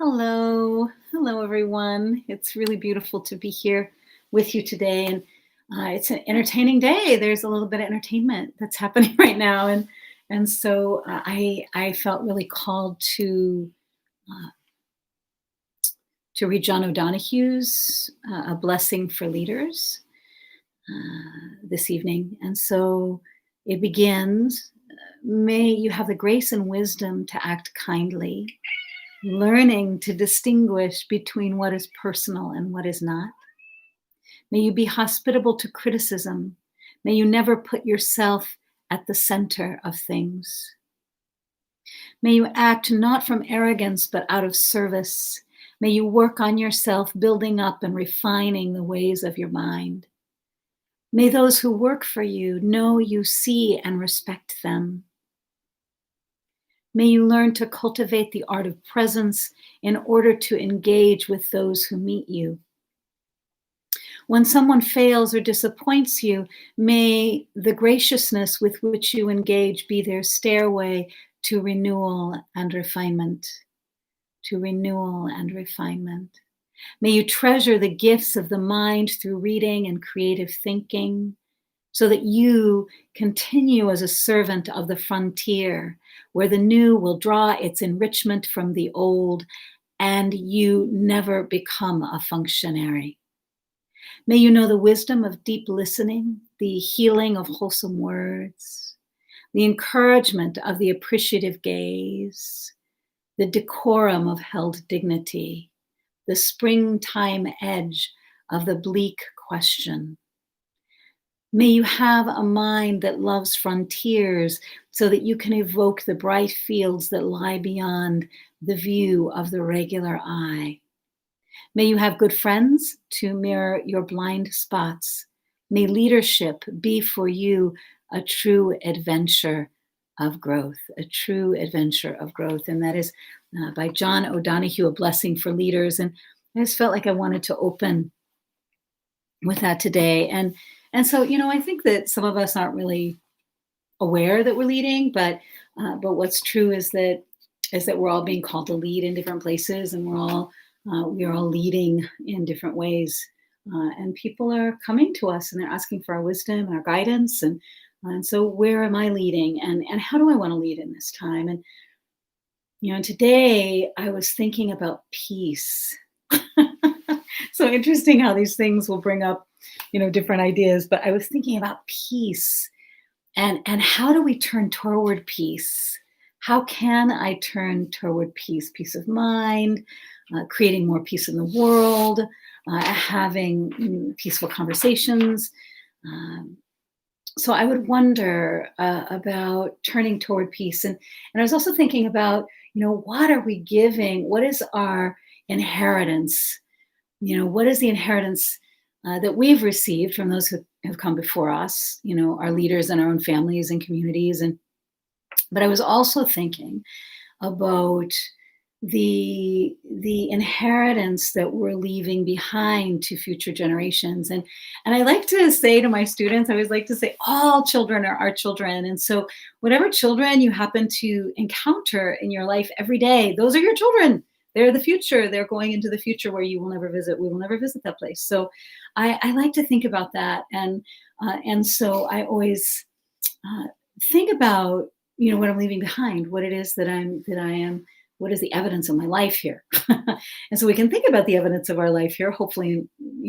Hello. Hello, everyone. It's really beautiful to be here with you today. And it's an entertaining day. There's a little bit of entertainment that's happening right now. And so I felt really called uh, to read John O'Donohue's A Blessing for Leaders this evening. And so it begins, may you have the grace and wisdom to act kindly, learning to distinguish between what is personal and what is not. May you be hospitable to criticism. May you never put yourself at the center of things. May you act not from arrogance, but out of service. May you work on yourself, building up and refining the ways of your mind. May those who work for you know you see and respect them. May you learn to cultivate the art of presence in order to engage with those who meet you. When someone fails or disappoints you, may the graciousness with which you engage be their stairway to renewal and refinement. To renewal and refinement. May you treasure the gifts of the mind through reading and creative thinking, so that you continue as a servant of the frontier, where the new will draw its enrichment from the old, and you never become a functionary. May you know the wisdom of deep listening, the healing of wholesome words, the encouragement of the appreciative gaze, the decorum of held dignity, the springtime edge of the bleak question. May you have a mind that loves frontiers so that you can evoke the bright fields that lie beyond the view of the regular eye. May you have good friends to mirror your blind spots. May leadership be for you a true adventure of growth, a true adventure of growth. And that is by John O'Donohue, A Blessing for Leaders. And I just felt like I wanted to open with that today. And so, I think that some of us aren't really aware that we're leading, but what's true is that we're all being called to lead in different places, and we are all leading in different ways. And people are coming to us and they're asking for our wisdom and our guidance. And so where am I leading, and how do I want to lead in this time? And today I was thinking about peace. So interesting how these things will bring up, different ideas. But I was thinking about peace, and how do we turn toward peace? How can I turn toward peace? Peace of mind, creating more peace in the world, having peaceful conversations. So I would wonder about turning toward peace, and I was also thinking about, what are we giving? What is our inheritance? What is the inheritance that we've received from those who have come before us? Our leaders and our own families and communities, but I was also thinking about the inheritance that we're leaving behind to future generations. And I like to say to my students, I always like to say, all children are our children. And so whatever children you happen to encounter in your life every day, those are your children. They're the future. They're going into the future where you will never visit. We will never visit that place. So I like to think about that. And so I always think about, what I'm leaving behind, what it is that I am, what is the evidence of my life here? And so we can think about the evidence of our life here, hopefully,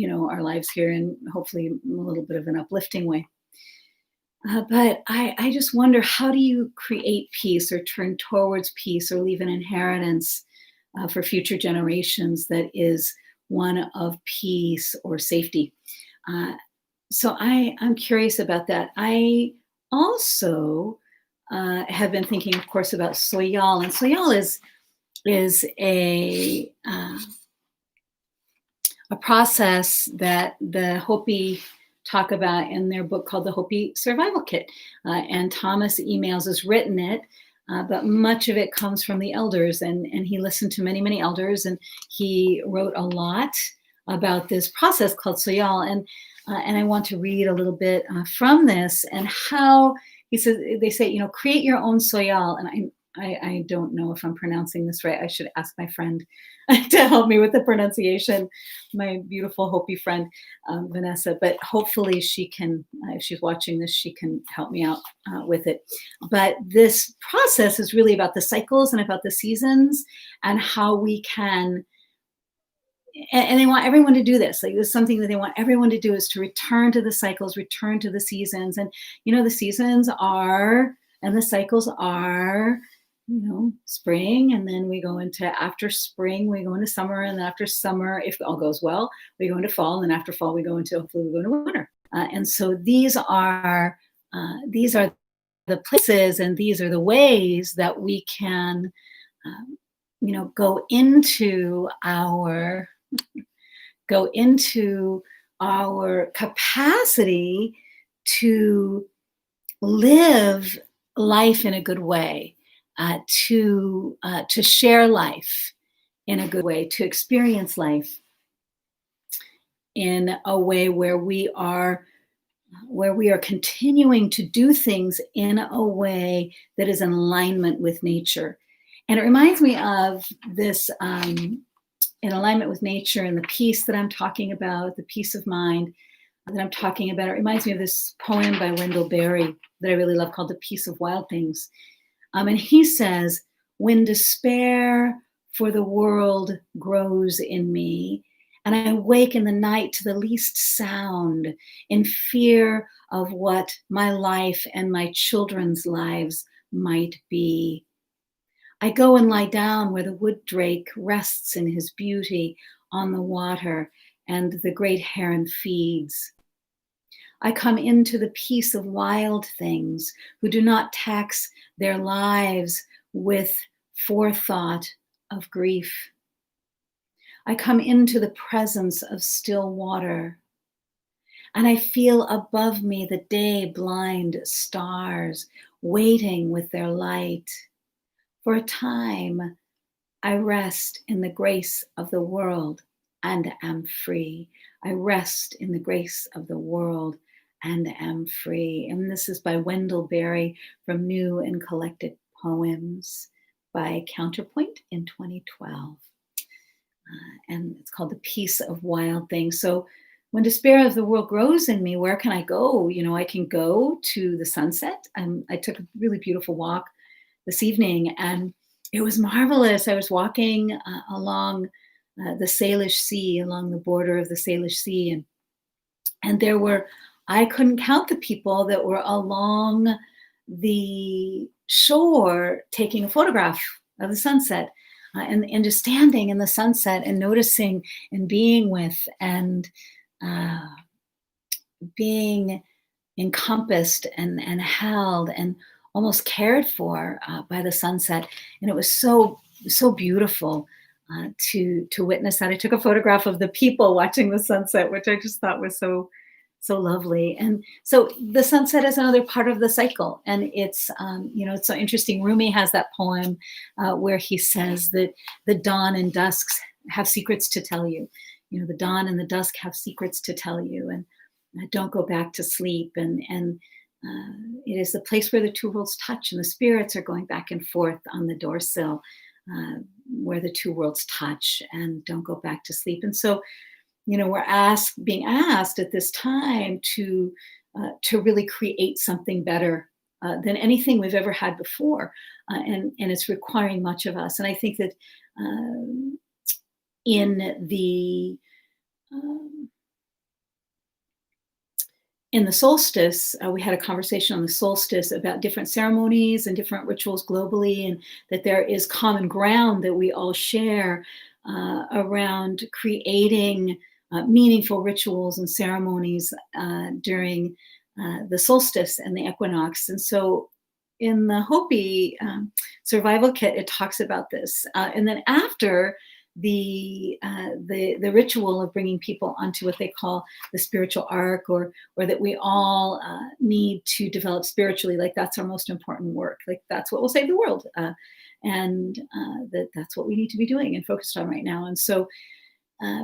our lives here, and hopefully in a little bit of an uplifting way. But I just wonder, how do you create peace or turn towards peace or leave an inheritance for future generations that is one of peace or safety? So I'm curious about that. I also have been thinking, of course, about Soyal, and Soyal is a process that the Hopi talk about in their book called The Hopi Survival Kit. And Thomas Emails has written it, but much of it comes from the elders. And he listened to many, many elders, and he wrote a lot about this process called Soyal. And I want to read a little bit from this, and how he says, they say, create your own Soyal. And I don't know if I'm pronouncing this right. I should ask my friend to help me with the pronunciation, my beautiful Hopi friend, Vanessa. But hopefully she can, if she's watching this, she can help me out with it. But this process is really about the cycles and about the seasons and how we can, and they want everyone to do this. Like, this is something that they want everyone to do, is to return to the cycles, return to the seasons. And the seasons are, and the cycles are, spring, and then we go into, after spring we go into summer, and then after summer, if all goes well, we go into fall, and after fall we go into, hopefully we go into winter. And so these are the places, and these are the ways that we can go into our capacity to live life in a good way, to share life in a good way, to experience life in a way where we are continuing to do things in a way that is in alignment with nature. And it reminds me of this, in alignment with nature, and the peace that I'm talking about, the peace of mind that I'm talking about. It reminds me of this poem by Wendell Berry that I really love, called The Peace of Wild Things. And he says, when despair for the world grows in me, and I wake in the night to the least sound, in fear of what my life and my children's lives might be, I go and lie down where the wood drake rests in his beauty on the water, and the great heron feeds. I come into the peace of wild things who do not tax their lives with forethought of grief. I come into the presence of still water, and I feel above me the day-blind stars waiting with their light. For a time, I rest in the grace of the world and am free. I rest in the grace of the world and am free. And this is by Wendell Berry from New and Collected Poems by Counterpoint in 2012. And it's called The Peace of Wild Things. So when despair of the world grows in me, where can I go? I can go to the sunset. I took a really beautiful walk this evening, and it was marvelous. I was walking along the Salish Sea, along the border of the Salish Sea, and there were, I couldn't count the people that were along the shore taking a photograph of the sunset, and just standing in the sunset and noticing and being with, and being encompassed and held and almost cared for by the sunset. And it was so beautiful to witness that. I took a photograph of the people watching the sunset, which I just thought was so lovely. And so the sunset is another part of the cycle. And it's it's so interesting. Rumi has that poem where he says that the dawn and dusks have secrets to tell you. The dawn and the dusk have secrets to tell you, and don't go back to sleep. And it is the place where the two worlds touch, and the spirits are going back and forth on the doorsill where the two worlds touch, and don't go back to sleep. And so, we're being asked at this time to really create something better than anything we've ever had before, and it's requiring much of us. And I think that in the solstice, we had a conversation on the solstice about different ceremonies and different rituals globally, and that there is common ground that we all share around creating meaningful rituals and ceremonies during the solstice and the equinox. And so in the Hopi survival kit, it talks about this. And then after the ritual of bringing people onto what they call the spiritual arc, or that we all need to develop spiritually, like that's our most important work, like that's what will save the world, and that's what we need to be doing and focused on right now. And so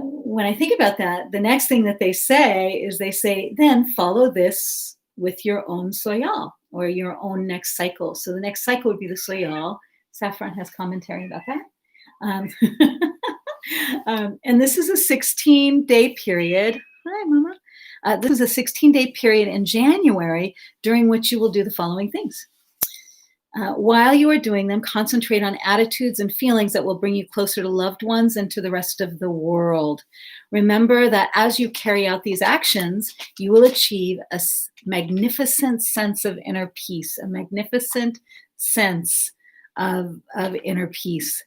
when I think about that, the next thing that they say, then follow this with your own soyal, or your own next cycle. So the next cycle would be the soyal, Saffron has commentary about that. Um, and this is a 16-day period. Hi, Mama. This is a 16-day period in January during which you will do the following things. While you are doing them, concentrate on attitudes and feelings that will bring you closer to loved ones and to the rest of the world. Remember that as you carry out these actions, you will achieve a magnificent sense of inner peace, a magnificent sense of inner peace.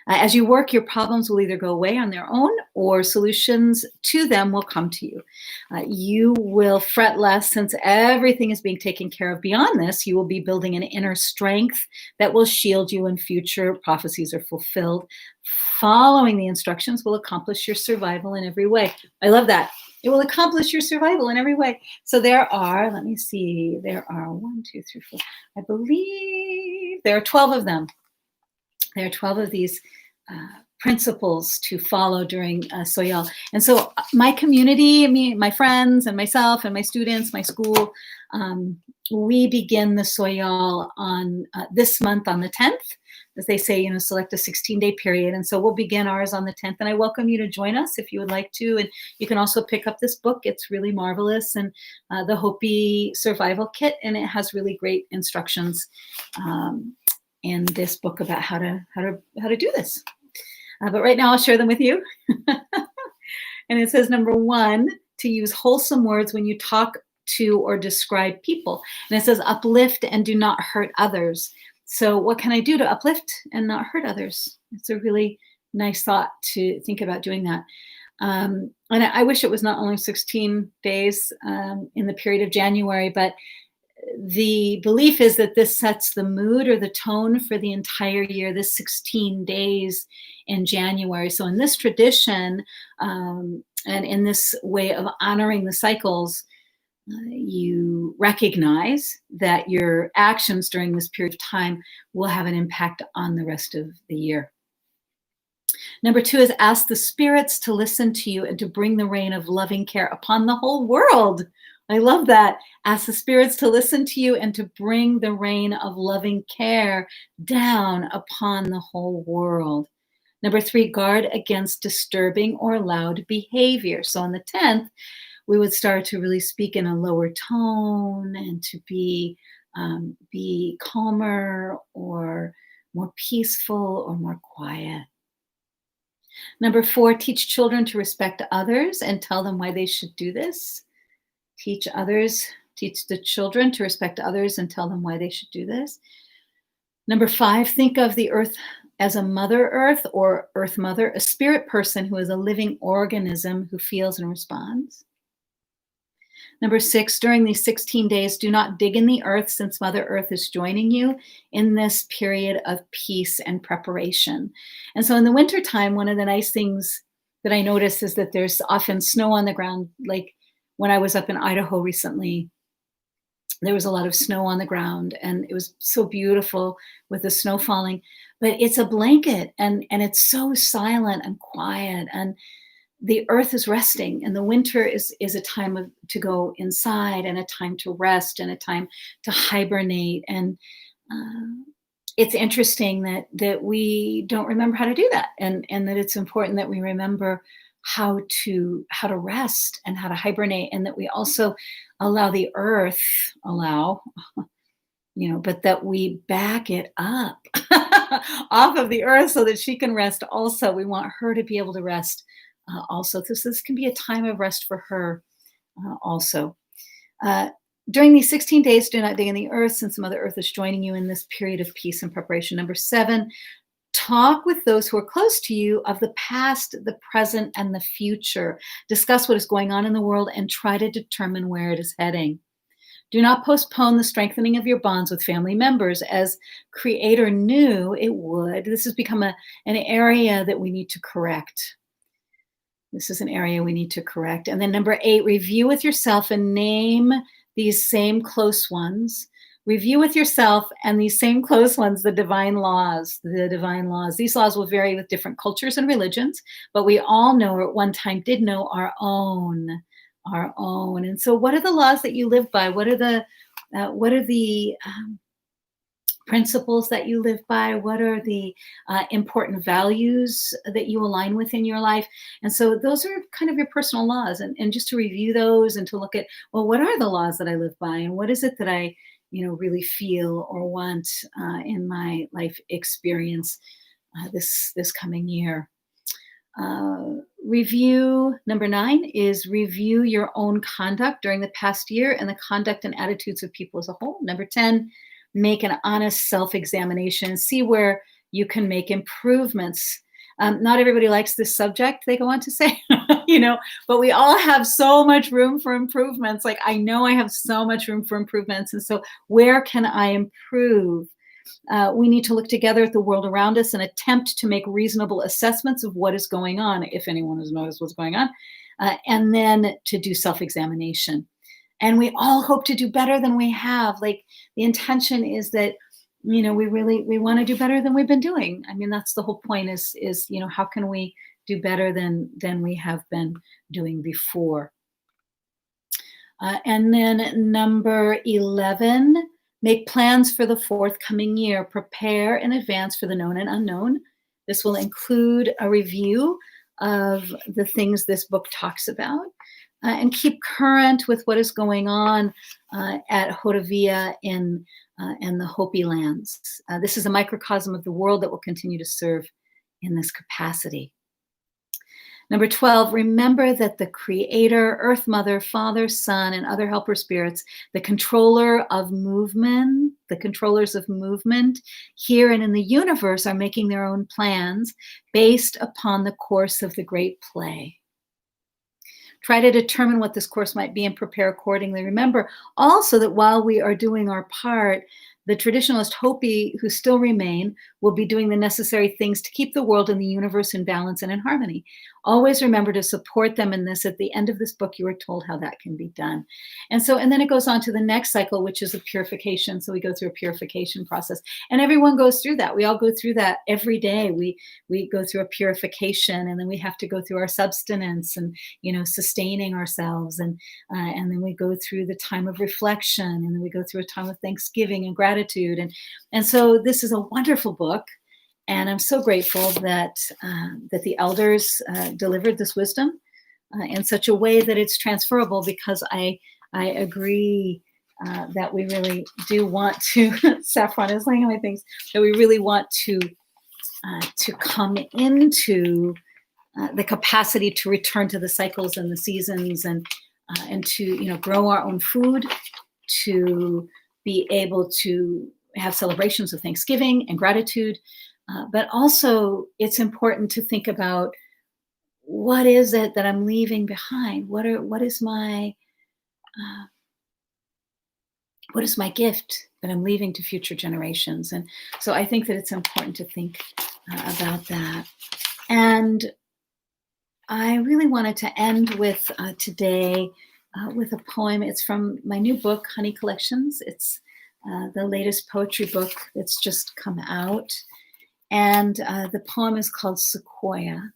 As you work, your problems will either go away on their own or solutions to them will come to you. You will fret less since everything is being taken care of. Beyond this, you will be building an inner strength that will shield you when future prophecies are fulfilled. Following the instructions will accomplish your survival in every way. I love that. It will accomplish your survival in every way. So there are, let me see, there are 1, 2, 3, 4, I believe there are 12 of them. There are 12 of these principles to follow during Soyal. And so my community, my friends and myself and my students, my school, we begin the Soyal on this month on the 10th. As they say, select a 16-day period. And so we'll begin ours on the 10th. And I welcome you to join us if you would like to. And you can also pick up this book. It's really marvelous. And the Hopi Survival Kit. And it has really great instructions in this book about how to do this. But right now I'll share them with you. And it says, number 1, to use wholesome words when you talk to or describe people. And it says, uplift and do not hurt others. So what can I do to uplift and not hurt others? It's a really nice thought to think about doing that. And I wish it was not only 16 days in the period of January, but the belief is that this sets the mood or the tone for the entire year, this 16 days in January. So in this tradition and in this way of honoring the cycles, you recognize that your actions during this period of time will have an impact on the rest of the year. Number 2 is ask the spirits to listen to you and to bring the rain of loving care upon the whole world. I love that. Ask the spirits to listen to you and to bring the rain of loving care down upon the whole world. Number 3, guard against disturbing or loud behavior. So on the 10th, we would start to really speak in a lower tone and to be calmer or more peaceful or more quiet. Number 4, teach children to respect others and tell them why they should do this. Teach the children to respect others and tell them why they should do this. Number 5, think of the earth as a mother earth or earth mother, a spirit person who is a living organism who feels and responds. Number 6, during these 16 days, do not dig in the earth since Mother Earth is joining you in this period of peace and preparation. And so in the wintertime, one of the nice things that I notice is that there's often snow on the ground. Like when I was up in Idaho recently, there was a lot of snow on the ground and it was so beautiful with the snow falling, but it's a blanket and it's so silent and quiet, and the earth is resting, and the winter is a time to go inside and a time to rest and a time to hibernate. And it's interesting that we don't remember how to do that, and that it's important that we remember how to rest and how to hibernate, and that we also allow the earth, but that we back it up off of the earth so that she can rest also. We want her to be able to rest also. This can be a time of rest for her also. During these 16 days, do not dig in the earth since Mother Earth is joining you in this period of peace and preparation. Number 7, talk with those who are close to you of the past, the present, and the future. Discuss what is going on in the world and try to determine where it is heading. Do not postpone the strengthening of your bonds with family members. As Creator knew it would, this has become an area that we need to correct. This is an area we need to correct. And then number 8, review with yourself and name these same close ones. Review with yourself and these same close ones, the divine laws. These laws will vary with different cultures and religions, but we all know, or at one time did know, our own. And so what are the laws that you live by? What are the principles that you live by? What are the important values that you align with in your life? And so those are kind of your personal laws. And just to review those and to look at, well, what are the laws that I live by? And what is it that I, really feel or want in my life experience this coming year? Review number 9 is review your own conduct during the past year and the conduct and attitudes of people as a whole. Number 10, make an honest self-examination, see where you can make improvements. Not everybody likes this subject, they go on to say, but we all have so much room for improvements. Like, I know I have so much room for improvements. And so where can I improve? We need to look together at the world around us and attempt to make reasonable assessments of what is going on, if anyone has noticed what's going on, and then to do self-examination. And we all hope to do better than we have. Like, the intention is that, we want to do better than we've been doing. I mean, that's the whole point is, how can we do better than we have been doing before? And then number 11, make plans for the forthcoming year. Prepare in advance for the known and unknown. This will include a review of the things this book talks about, and keep current with what is going on at Hodavia in the Hopi lands. This is a microcosm of the world that will continue to serve in this capacity. Number 12, remember that the Creator, Earth Mother, Father, Son, and other helper spirits, the controllers of movement here and in the universe are making their own plans based upon the course of the great play. Try to determine what this course might be and prepare accordingly. Remember also that while we are doing our part, the traditionalist Hopi who still remain will be doing the necessary things to keep the world and the universe in balance and in harmony. Always remember to support them in this. At the end of this book, you are told how that can be done. And then it goes on to the next cycle, which is a purification. So we go through a purification process, and everyone goes through that. We all go through that every day. We go through a purification, and then we have to go through our substance and, sustaining ourselves. And then we go through the time of reflection, and then we go through a time of thanksgiving and gratitude. And so this is a wonderful book. And I'm so grateful that the elders delivered this wisdom in such a way that it's transferable, because I agree that we really do want to, Saffron is laying on my things, that we really want to come into the capacity to return to the cycles and the seasons, and to grow our own food, to be able to have celebrations of Thanksgiving and gratitude. But also, it's important to think about, what is it that I'm leaving behind? What is my gift that I'm leaving to future generations? And so I think that it's important to think about that. And I really wanted to end with today with a poem. It's from my new book, Honey Collections. It's the latest poetry book that's just come out. And the poem is called Sequoia.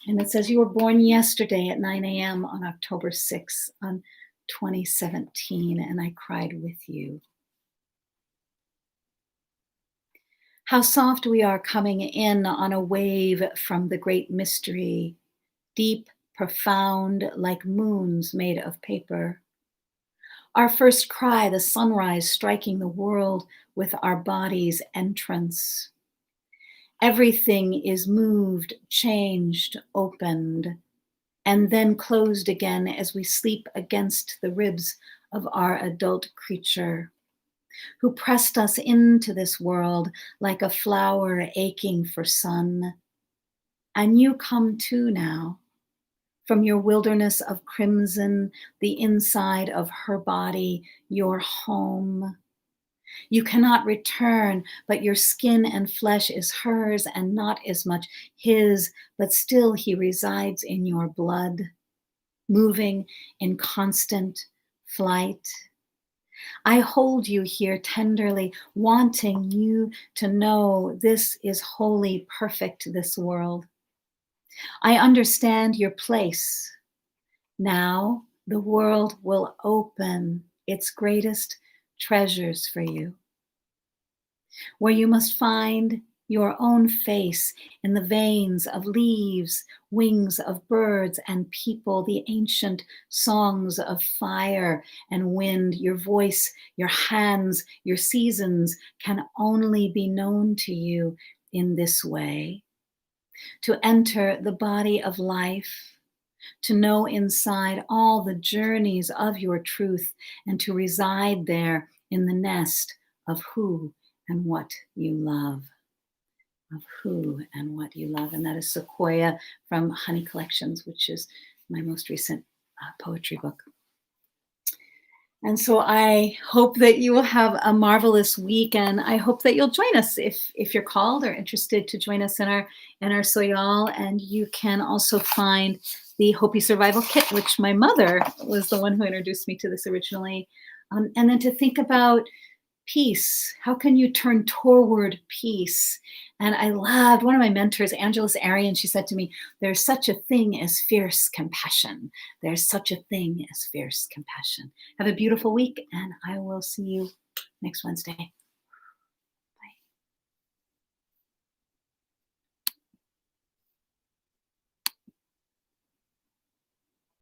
And it says, you were born yesterday at 9 a.m. on October 6th on 2017, and I cried with you. How soft we are coming in on a wave from the great mystery, deep, profound, like moons made of paper. Our first cry, the sunrise striking the world with our body's entrance. Everything is moved, changed, opened, and then closed again as we sleep against the ribs of our adult creature, who pressed us into this world like a flower aching for sun. And you come too now, from your wilderness of crimson, the inside of her body, your home. You cannot return, but your skin and flesh is hers and not as much his, but still he resides in your blood, moving in constant flight. I hold you here tenderly, wanting you to know this is wholly perfect, this world. I understand your place. Now the world will open its greatest treasures for you, where you must find your own face in the veins of leaves, wings of birds and people, the ancient songs of fire and wind, your voice, your hands, your seasons can only be known to you in this way. To enter the body of life, to know inside all the journeys of your truth, and to reside there in the nest of who and what you love. Of who and what you love. And that is Sequoia from Honey Collections, which is my most recent poetry book. And so I hope that you will have a marvelous week, and I hope that you'll join us if you're called or interested to join us in our Soyal. And you can also find the Hopi Survival Kit, which my mother was the one who introduced me to this originally. And then to think about peace. How can you turn toward peace? And I loved one of my mentors, Angeles Arian. She said to me, there's such a thing as fierce compassion. There's such a thing as fierce compassion. Have a beautiful week, and I will see you next Wednesday.